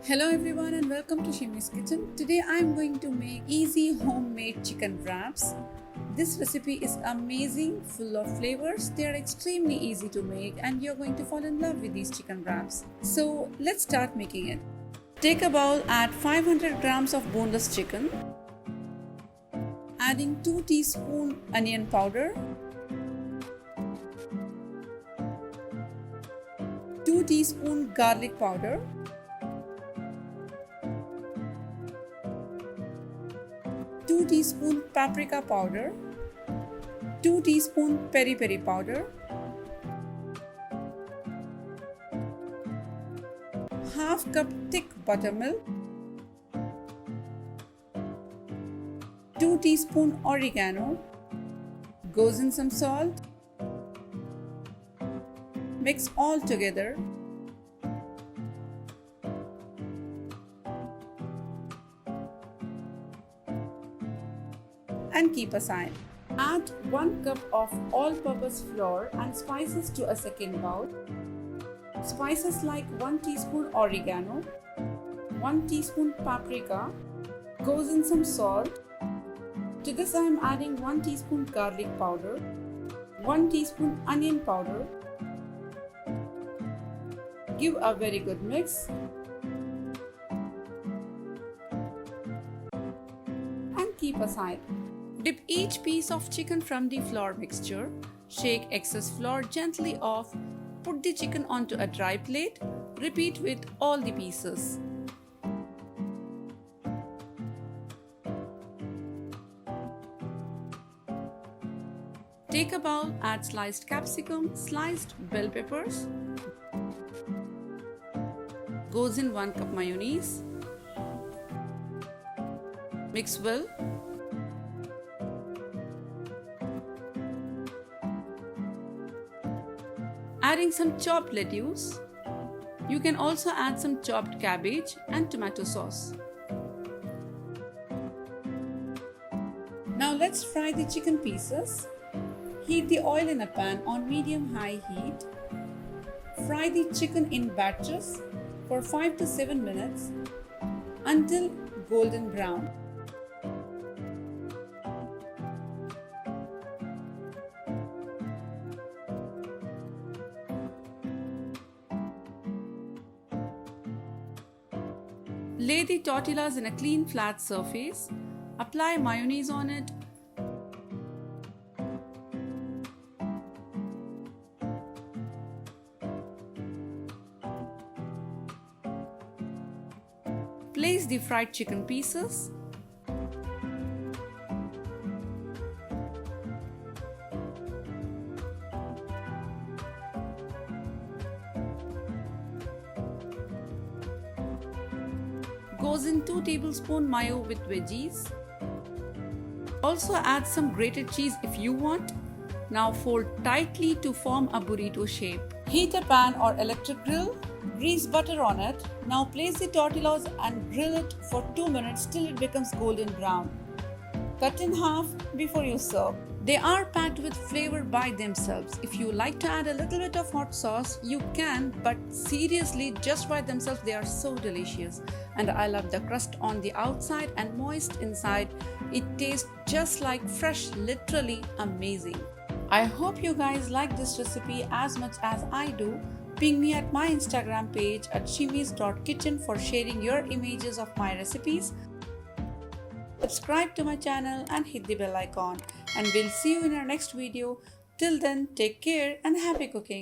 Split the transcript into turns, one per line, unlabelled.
Hello everyone and welcome to Chickken's kitchen. Today I am going to make easy homemade chicken wraps. This recipe is amazing, full of flavors. They are extremely easy to make and you're going to fall in love with these chicken wraps. So let's start making it. Take a bowl, add 500 grams of boneless chicken, adding 2 teaspoons onion powder, 2 teaspoons garlic powder, 2 teaspoons paprika powder, 2 teaspoons peri powder, half cup thick buttermilk, 2 teaspoons oregano, goes in some salt, mix all together. And keep aside. Add 1 cup of all-purpose flour and spices to a second bowl. Spices like 1 teaspoon oregano, 1 teaspoon paprika, goes in some salt. To this I am adding 1 teaspoon garlic powder, 1 teaspoon onion powder. Give a very good mix. And keep aside. Dip each piece of chicken from the flour mixture. Shake excess flour gently off. Put the chicken onto a dry plate. Repeat with all the pieces. Take a bowl, add sliced capsicum, sliced bell peppers. Goes in 1 cup mayonnaise. Mix well. Adding some chopped lettuce. You can also add some chopped cabbage and tomato sauce. Now let's fry the chicken pieces. Heat the oil in a pan on medium-high heat. Fry the chicken in batches for 5 to 7 minutes until golden brown. Lay the tortillas in a clean flat surface. Apply mayonnaise on it. Place the fried chicken pieces. Goes in 2 tablespoons mayo with veggies. Also add some grated cheese if you want. Now fold tightly to form a burrito shape. Heat a pan or electric grill. Grease butter on it. Now place the tortillas and grill it for 2 minutes till it becomes golden brown. Cut in half before you serve. They are packed with flavor by themselves. If you like to add a little bit of hot sauce, you can, but seriously, just by themselves, they are so delicious. And I love the crust on the outside and moist inside. It tastes just like fresh, literally amazing. I hope you guys like this recipe as much as I do. Ping me at my Instagram page at chimis.kitchen for sharing your images of my recipes. Subscribe to my channel and hit the bell icon. And we'll see you in our next video. Till then, take care and happy cooking.